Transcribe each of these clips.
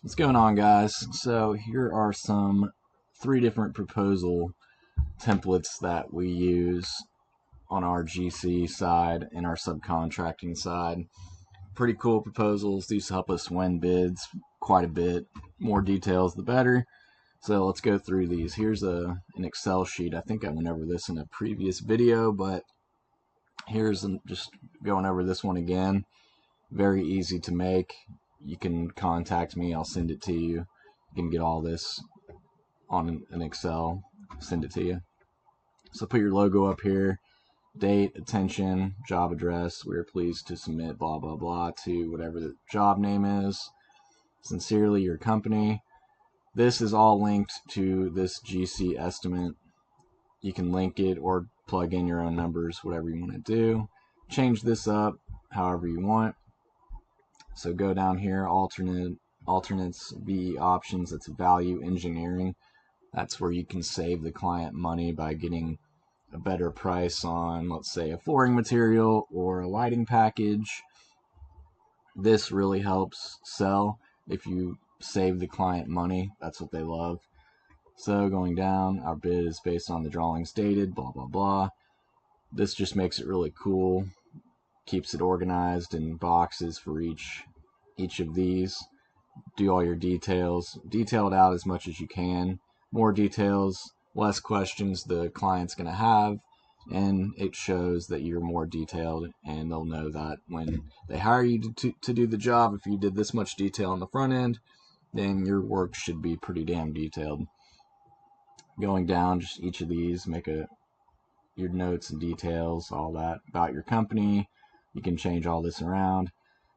What's going on, guys? So here are some 3 different proposal templates that we use on our GC side and our subcontracting side. Pretty cool proposals. These help us win bids quite a bit. More details the better. So let's go through these. Here's an Excel sheet. I think I went over this in a previous video, but here's just going over this one again. Very easy to make. You can contact me. I'll send it to you. You can get all this on an Excel, send it to you. So put your logo up here, date, attention, job address. We are pleased to submit blah blah blah to whatever the job name is. Sincerely, your company. This is all linked to this GC estimate. You can link it or plug in your own numbers, whatever you want to do. Change this up however you want. So go down here, alternates, VE options. That's value engineering. That's where you can save the client money by getting a better price on, let's say, a flooring material or a lighting package. This really helps sell if you save the client money. That's what they love. So going down, our bid is based on the drawings dated, blah, blah, blah. This just makes it really cool. Keeps it organized in boxes for each of these. Do all your details. Detail it out as much as you can. More details, less questions the client's going to have, and it shows that you're more detailed, and they'll know that when they hire you to do the job, if you did this much detail on the front end, then your work should be pretty damn detailed. Going down, just each of these, make your notes and details, all that about your company. You can change all this around.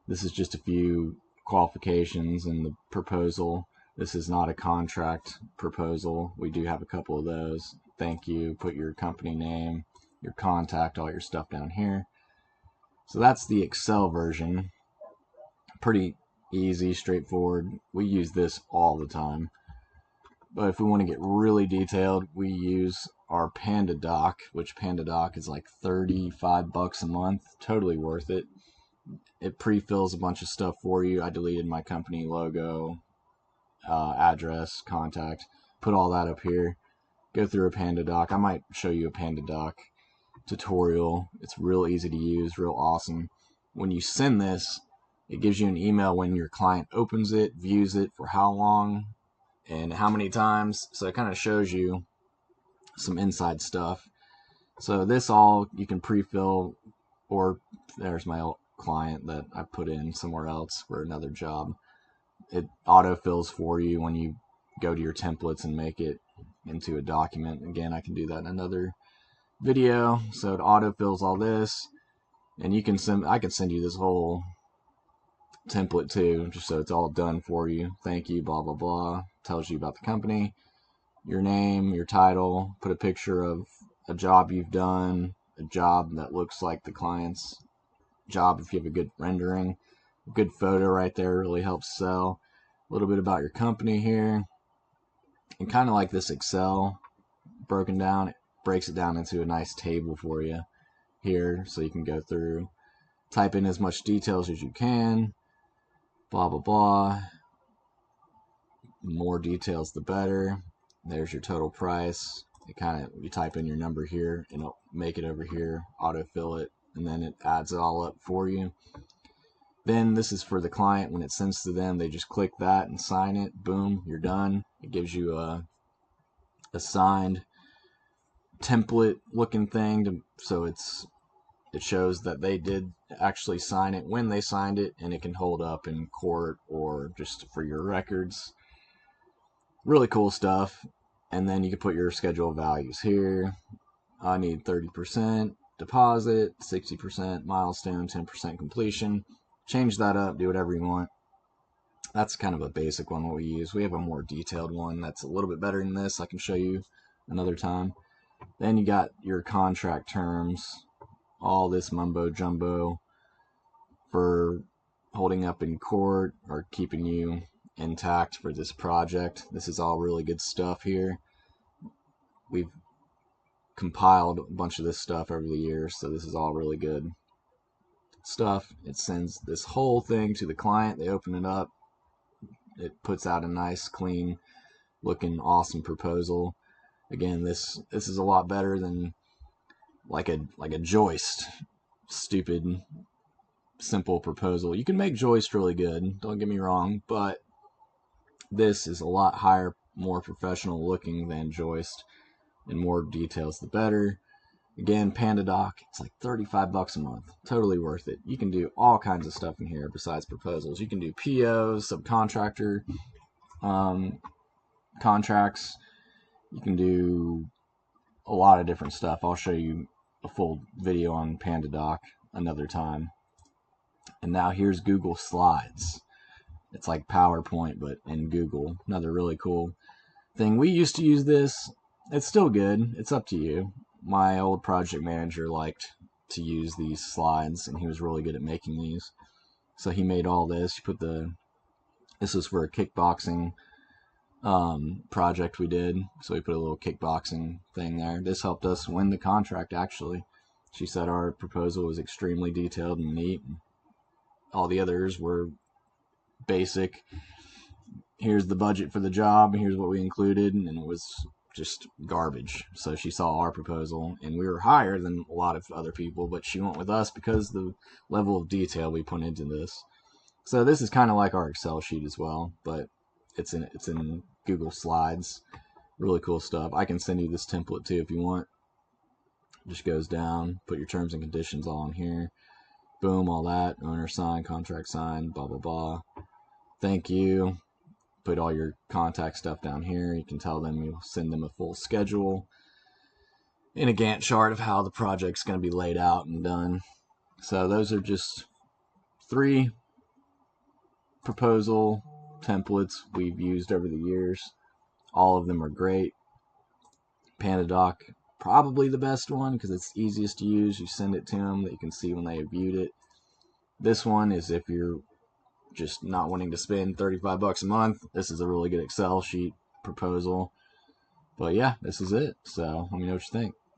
This is just a few qualifications in the proposal. This is not a contract proposal. We do have a couple of those. Thank you. Put your company name, your contact, all your stuff down here. So that's the Excel version. Pretty easy, straightforward. We use this all the time. But if we want to get really detailed, we use our PandaDoc, which PandaDoc is like $35 a month. Totally worth it. It pre-fills a bunch of stuff for you. I deleted my company logo, address, contact, put all that up here. Go through a PandaDoc. I might show you a PandaDoc tutorial. It's real easy to use, real awesome. When you send this, it gives you an email when your client opens it, views it, for how long and how many times. So it kind of shows you some inside stuff. So this all you can pre-fill, or there's my client that I put in somewhere else for another job. It auto-fills for you when you go to your templates and make it into a document. Again, I can do that in another video. So it auto-fills all this, and you can I can send you this whole template too, just so it's all done for you. Thank you, blah blah blah. Tells you about the company, your name, your title. Put a picture of a job you've done, a job that looks like the client's job if you have a good rendering. A good photo right there really helps sell. A little bit about your company here, and kind of like this Excel broken down, it breaks it down into a nice table for you here, so you can go through, type in as much details as you can, blah blah blah. More details the better. There's your total price. You type in your number here and it'll make it over here, autofill it, and then it adds it all up for you. Then this is for the client. When it sends to them, they just click that and sign it. Boom, you're done. It gives you a signed template looking thing so it shows that they did actually sign it when they signed it, and it can hold up in court or just for your records. Really cool stuff. And then you can put your schedule values here. I need 30% deposit, 60% milestone, 10% completion. Change that up, do whatever you want. That's kind of a basic one what we use. We have a more detailed one that's a little bit better than this. I can show you another time. Then you got your contract terms, all this mumbo jumbo for holding up in court or keeping you intact for this project. This is all really good stuff here. We've compiled a bunch of this stuff over the years, so this is all really good stuff. It sends this whole thing to the client. They open it up, it puts out a nice, clean looking, awesome proposal. Again, this is a lot better than like a Joist stupid simple proposal. You can make Joist really good, don't get me wrong, but this is a lot higher, more professional looking than Joist, and more details the better. Again, PandaDoc, it's like $35 a month. Totally worth it. You can do all kinds of stuff in here besides proposals. You can do POs, subcontractor contracts. You can do a lot of different stuff. I'll show you a full video on PandaDoc another time. And now here's Google Slides. It's like PowerPoint, but in Google. Another really cool thing. We used to use this. It's still good. It's up to you. My old project manager liked to use these slides, and he was really good at making these. So he made all this. This was for a kickboxing project we did. So we put a little kickboxing thing there. This helped us win the contract, actually. She said our proposal was extremely detailed and neat. All the others were basic. Here's the budget for the job, and here's what we included, and it was just garbage. So she saw our proposal, and we were higher than a lot of other people, but she went with us because the level of detail we put into this. So this is kind of like our Excel sheet as well, but it's in Google Slides. Really cool stuff. I can send you this template too if you want. It just goes down, put your terms and conditions on here. Boom, all that. Owner sign, contract sign, blah, blah, blah. Thank you. Put all your contact stuff down here. You can tell them you'll send them a full schedule in a Gantt chart of how the project's going to be laid out and done. So those are just 3 proposal templates we've used over the years. All of them are great. PandaDoc, probably the best one because it's easiest to use. You send it to them, that you can see when they have viewed it. This one is if you're just not wanting to spend $35 a month. This is a really good Excel sheet proposal. But yeah, this is it. So let me know what you think.